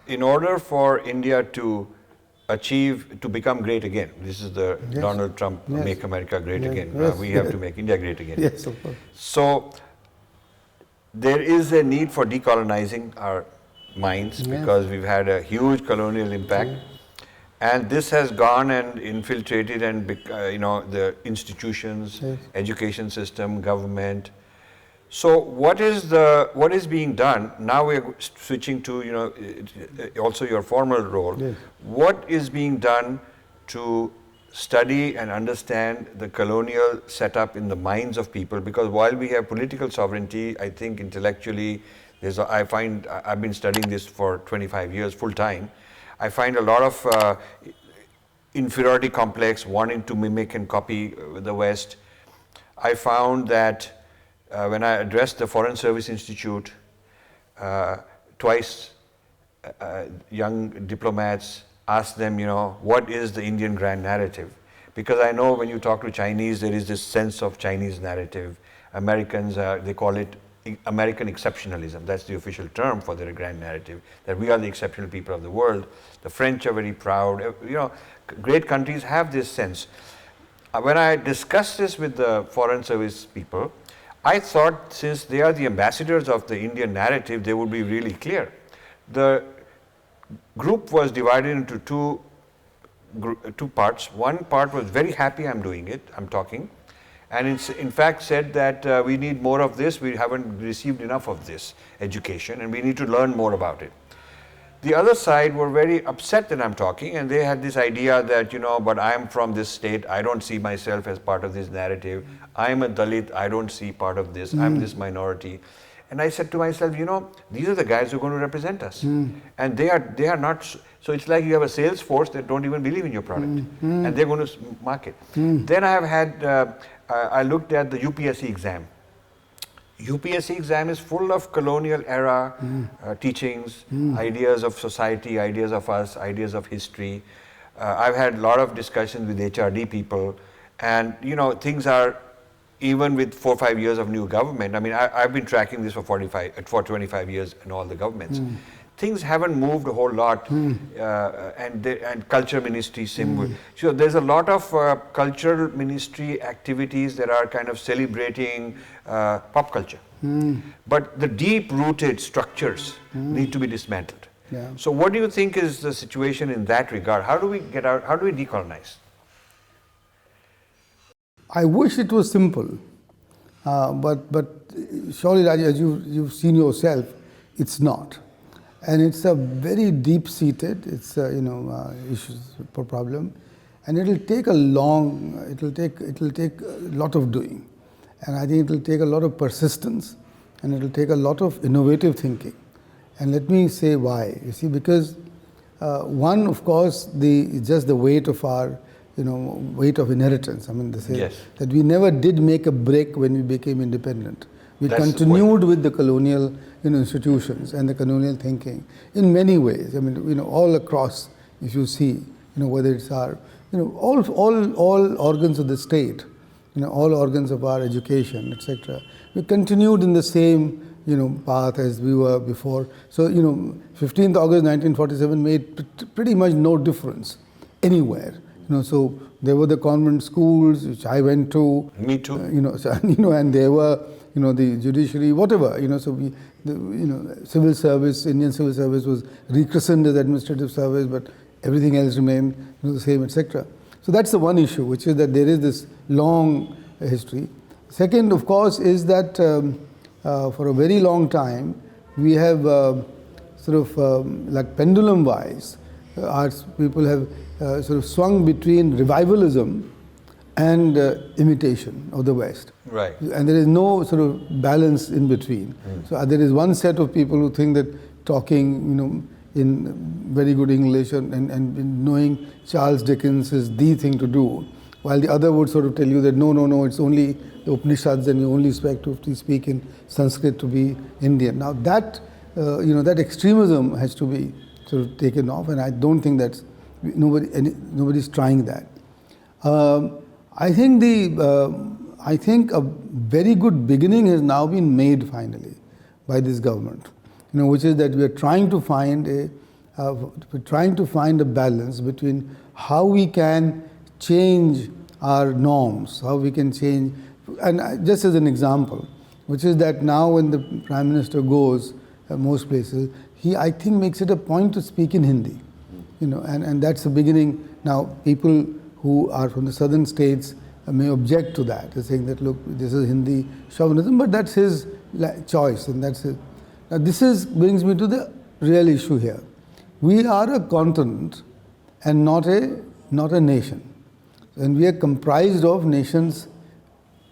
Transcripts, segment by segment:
in order for India to become great again, this is the Donald Trump Make America Great Again. We have to make India great again. Yes, of course. So there is a need for decolonizing our minds because we've had a huge colonial impact. And this has gone and infiltrated and, the institutions, education system, government. So what is being done? Now we are switching to, also your formal role. Yes. What is being done to study and understand the colonial setup in the minds of people? Because while we have political sovereignty, I think intellectually, I've been studying this for 25 years full time. I find a lot of inferiority complex, wanting to mimic and copy the West. I found that when I addressed the Foreign Service Institute, twice young diplomats asked them, what is the Indian grand narrative? Because I know when you talk to Chinese, there is this sense of Chinese narrative. Americans, they call it American exceptionalism. That's the official term for their grand narrative, that we are the exceptional people of the world. The French are very proud. Great countries have this sense. When I discussed this with the Foreign Service people, I thought since they are the ambassadors of the Indian narrative, they would be really clear. The group was divided into two parts. One part was very happy I'm doing it, I'm talking. And it's in fact said that we need more of this, we haven't received enough of this education and we need to learn more about it. The other side were very upset that I'm talking and they had this idea that, but I'm from this state, I don't see myself as part of this narrative. I'm a Dalit, I don't see part of this, I'm this minority. And I said to myself, these are the guys who are going to represent us. And they are not, so it's like you have a sales force that don't even believe in your product. And they're going to market. Then I have had, I looked at the UPSC exam. UPSC exam is full of colonial era teachings, ideas of society, ideas of us, ideas of history. I've had a lot of discussions with HRD people and things are, even with 4 or 5 years of new government, I mean I've been tracking this for 25 years in all the governments. Things haven't moved a whole lot and culture ministry symbol. So there's a lot of cultural ministry activities that are kind of celebrating pop culture. But the deep-rooted structures need to be dismantled. So what do you think is the situation in that regard? How do we get out, how do we decolonize? I wish it was simple, but surely, Rajiv, as you've seen yourself, it's not. And it's a very deep-seated, it's issues problem, and it'll take a lot of doing, and I think it'll take a lot of persistence, and it'll take a lot of innovative thinking. And let me say why. You see, because one, of course, just the weight of our, weight of inheritance. I mean, they say that we never did make a break when we became independent. We continued with the colonial institutions and the colonial thinking in many ways. I mean, all across, if you see, whether it's our, all organs of the state, all organs of our education, etc. We continued in the same, path as we were before. So, 15th August 1947 made pretty much no difference anywhere. So there were the convent schools which I went to. Me too. And there were, the judiciary, whatever. So civil service, Indian civil service was rechristened as administrative service, but everything else remained the same, etc. So that's the one issue, which is that there is this long history. Second, of course, is that for a very long time we have like pendulum-wise, our people have sort of swung between revivalism and imitation of the West. Right. And there is no sort of balance in between. So there is one set of people who think that talking, in very good English and knowing Charles Dickens is the thing to do, while the other would sort of tell you that no, it's only the Upanishads and you only expect to speak in Sanskrit to be Indian. Now that, that extremism has to be sort of taken off, and I don't think that's, nobody's trying that. I think a very good beginning has now been made finally by this government, which is that we are trying to find we're trying to find a balance between how we can change our norms, how we can change, and just as an example, which is that now when the Prime Minister goes most places, he, I think, makes it a point to speak in Hindi, and that's the beginning. Now, people who are from the southern states may object to that, saying that, look, this is Hindi chauvinism, but that's his choice, and that's it. Now, brings me to the real issue here. We are a continent and not a nation. And we are comprised of nations.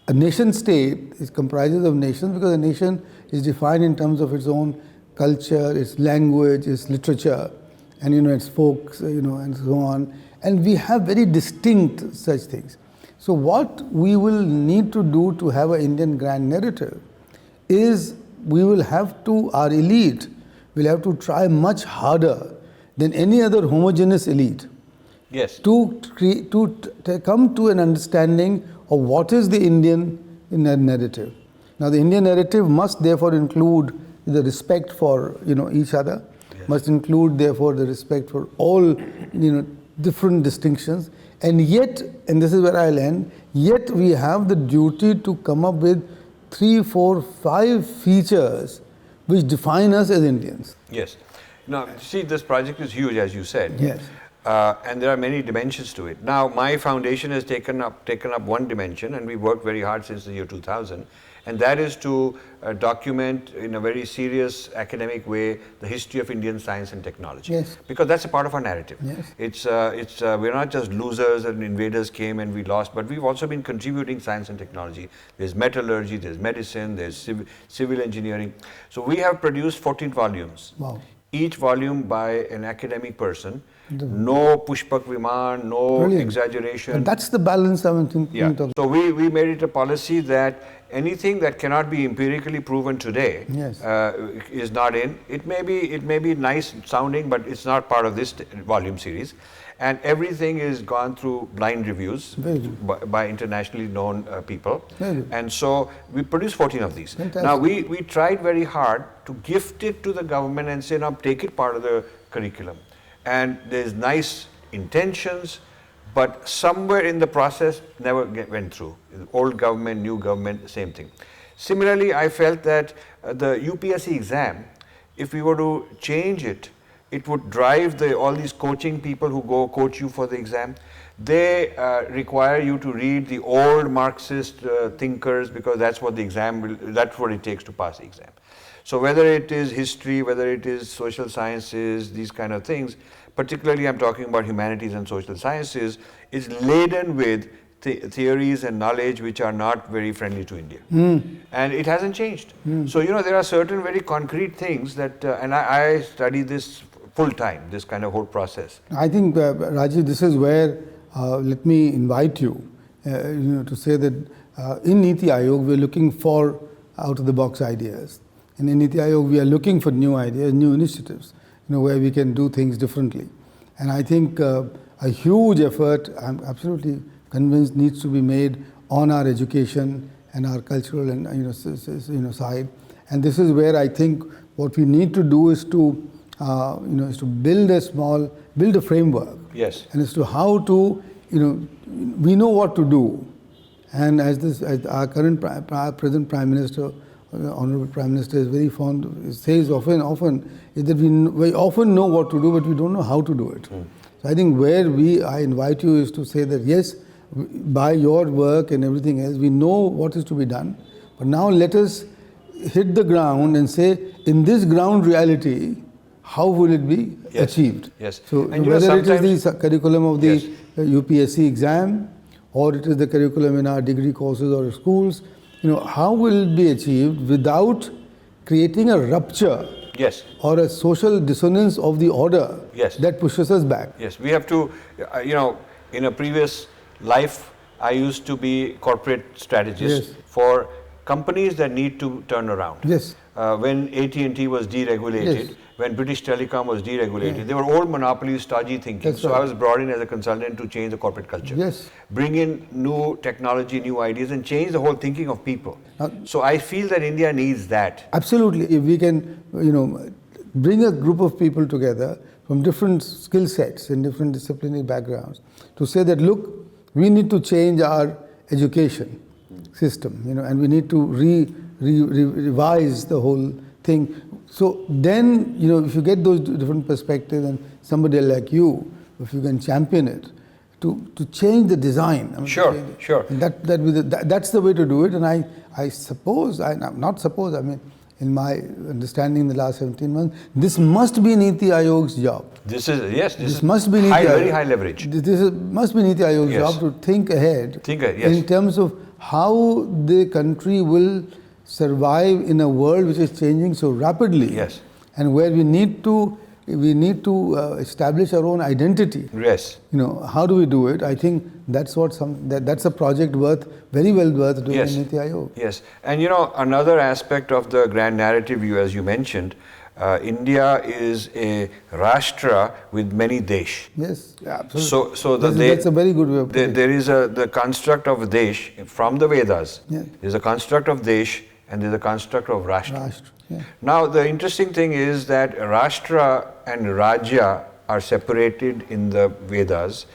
A nation state is comprises of nations because a nation is defined in terms of its own culture, its language, its literature, and its folks, and so on. And we have very distinct such things. So what we will need to do to have an Indian grand narrative is we will have to, our elite will have to try much harder than any other homogeneous elite. Yes. To come to an understanding of what is the Indian narrative. Now, the Indian narrative must therefore include the respect for each other, yes. Must include therefore the respect for all different distinctions, and yet, and this is where I'll end, yet we have the duty to come up with 3, 4, 5 features which define us as Indians. Yes. Now, see, this project is huge, as you said. Yes. And there are many dimensions to it. Now, my foundation has taken up one dimension, and we worked very hard since the year 2000, and that is to document in a very serious academic way the history of Indian science and technology. Yes. Because that's a part of our narrative. Yes. We're not just losers and invaders came and we lost, but we've also been contributing science and technology. There's metallurgy, there's medicine, there's civil engineering. So we have produced 14 volumes. Wow. Each volume by an academic person. No pushpak viman, no Brilliant. Exaggeration. And that's the balance I'm thinking. Yeah. So we made it a policy that anything that cannot be empirically proven today yes. is not in. It may be nice sounding, but it's not part of this volume series. And everything is gone through blind reviews by internationally known people. And so we produced 14 of these. Fantastic. Now we tried very hard to gift it to the government and say, now take it part of the curriculum. And there's nice intentions, but somewhere in the process never went through. Old government, new government, same thing. Similarly, I felt that the UPSC exam, if we were to change it, it would drive all these coaching people who go coach you for the exam. They require you to read the old Marxist thinkers because that's what that's what it takes to pass the exam. So whether it is history, whether it is social sciences, these kind of things, particularly I'm talking about humanities and social sciences, is laden with theories and knowledge which are not very friendly to India. And it hasn't changed. So, there are certain very concrete things that, and I study this full time, this kind of whole process. I think, Rajiv, this is where, let me invite you, to say that in Niti Aayog, we're looking for out-of-the-box ideas. And in Niti Aayog, we are looking for new ideas, new initiatives, where we can do things differently. And I think a huge effort, I'm absolutely convinced, needs to be made on our education and our cultural and side. And this is where I think what we need to do is to build a framework. Yes. And as to how to, we know what to do. And as our present Prime Minister, Honorable Prime Minister is very fond, says often, is that we often know what to do, but we don't know how to do it. So I think where I invite you is to say that yes, by your work and everything else, we know what is to be done, but now let us hit the ground and say, in this ground reality, how will it be achieved? Yes. So whether it is the curriculum of the UPSC exam, or it is the curriculum in our degree courses or schools, how will it be achieved without creating a rupture or a social dissonance of the order that pushes us back? Yes, we have to, in a previous life, I used to be corporate strategist for companies that need to turn around. Yes. When AT&T was deregulated, when British Telecom was deregulated, they were old monopolies, stodgy thinking. That's so right. I was brought in as a consultant to change the corporate culture. Yes. Bring in new technology, new ideas, and change the whole thinking of people. So I feel that India needs that. Absolutely. If we can, bring a group of people together from different skill sets and different disciplinary backgrounds to say that, look, we need to change our education system, and we need to revise the whole thing. So then, if you get those different perspectives and somebody like you, if you can champion it, to change the design. Sure. And that's the way to do it. And I mean, in my understanding in the last 17 months, this must be Niti Aayog's job. This must be very high leverage. Must be Niti Aayog's job to think ahead in terms of how the country will survive in a world which is changing so rapidly. Yes. And where we need to establish our own identity. Yes. How do we do it? I think that's that's a project very well worth doing in Niti Aayog. Yes. And another aspect of the grand narrative, as you mentioned, India is a Rashtra with many Desh. Yes, absolutely. So that's a very good way of putting it. There is the construct of Desh from the Vedas. Yeah. There's a construct of Desh and there's a construct of Rashtra. Yeah. Now, the interesting thing is that Rashtra and Rajya are separated in the Vedas.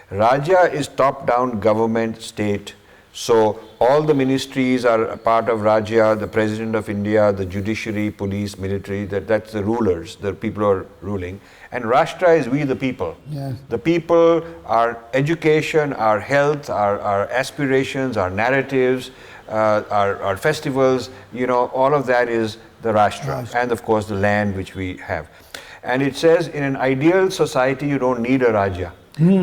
Rajya is top-down government, state. So, all the ministries are a part of Rajya, the President of India, the judiciary, police, military, that's the rulers, the people who are ruling. And Rashtra is we the people. Yes. The people, our education, our health, our aspirations, our narratives, our festivals, all of that is the Rashtra. And of course the land which we have. And it says in an ideal society you don't need a Rajya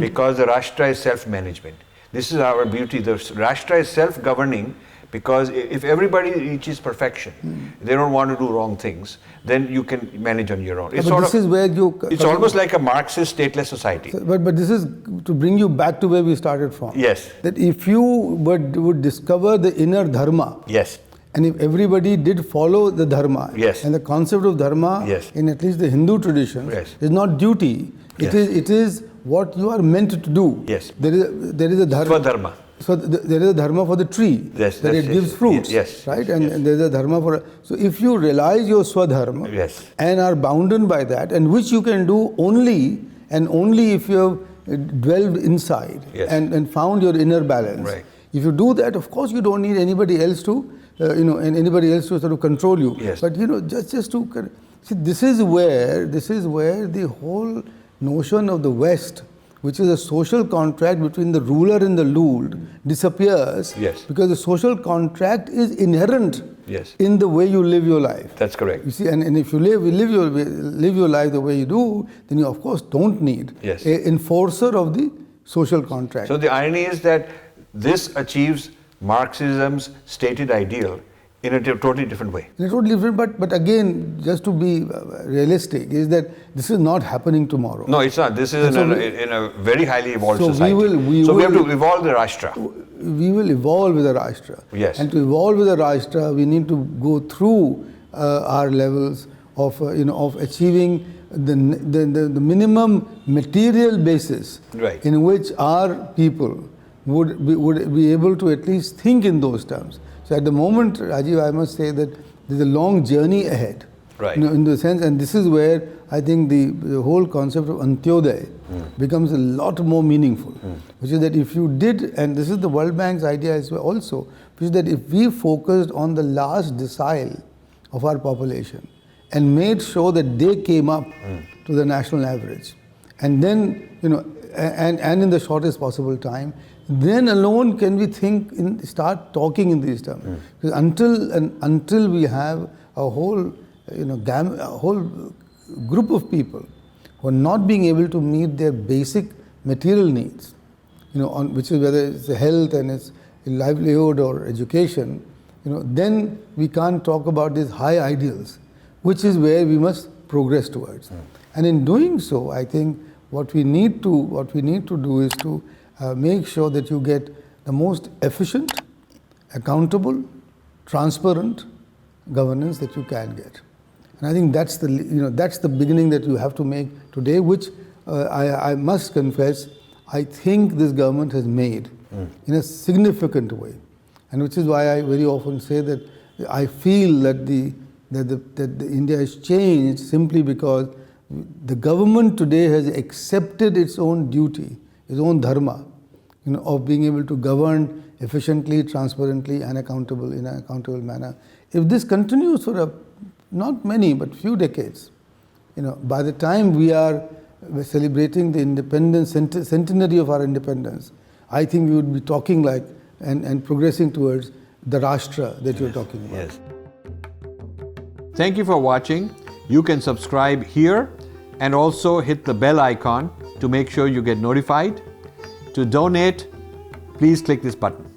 because the Rashtra is self-management. This is our beauty. The Rashtra is self-governing because if everybody reaches perfection, they don't want to do wrong things, then you can manage on your own. It's it's almost like a Marxist stateless society. But this is to bring you back to where we started from. Yes. That if you would discover the inner dharma. Yes. And if everybody did follow the dharma. Yes. And the concept of dharma in at least the Hindu tradition is not duty. It is what you are meant to do. Yes. There is a dharma. Swadharma. So there is a dharma for the tree, that it gives fruits, right? And there is a dharma for. So if you realize your swadharma and are bounded by that, and which you can do only if you have dwelled inside and found your inner balance. Right. If you do that, of course, you don't need anybody else to, and anybody else to sort of control you. Yes. But just to see, this is where the whole notion of the West, which is a social contract between the ruler and the ruled, disappears. Yes. Because the social contract is inherent in the way you live your life. That's correct. You see, and if you live your life the way you do, then you of course don't need an enforcer of the social contract. So the irony is that this achieves Marxism's stated ideal in a totally different way. In a totally different, but again, just to be realistic, is that this is not happening tomorrow. No, it's not. This is in a very highly evolved society. We have to evolve the Rashtra. We will evolve with the Rashtra. Yes. And to evolve with the Rashtra, we need to go through our levels of achieving the minimum material basis in which our people would be able to at least think in those terms. So at the moment, Rajiv, I must say that there's a long journey ahead. Right. In the sense, and this is where I think the whole concept of Antyodaya becomes a lot more meaningful. Which is that if you did, and this is the World Bank's idea as well also, which is that if we focused on the last decile of our population and made sure that they came up to the national average, and then, and in the shortest possible time, then alone can we start talking in these terms. Because until we have a whole, a whole group of people who are not being able to meet their basic material needs, which is whether it's health and it's livelihood or education, then we can't talk about these high ideals, which is where we must progress towards. And in doing so, I think what we need to do is to make sure that you get the most efficient, accountable, transparent governance that you can get. And I think that's the beginning that you have to make today, which I must confess, I think this government has made in a significant way. And which is why I very often say that I feel that the that India has changed simply because the government today has accepted its own duty, its own dharma, of being able to govern efficiently, transparently, and in an accountable manner. If this continues for not many but few decades, by the time we're celebrating the independence centenary of our independence, I think we would be talking like and progressing towards the Rashtra that you're talking about. Yes. Thank you for watching. You can subscribe here and also hit the bell icon to make sure you get notified. To donate, please click this button.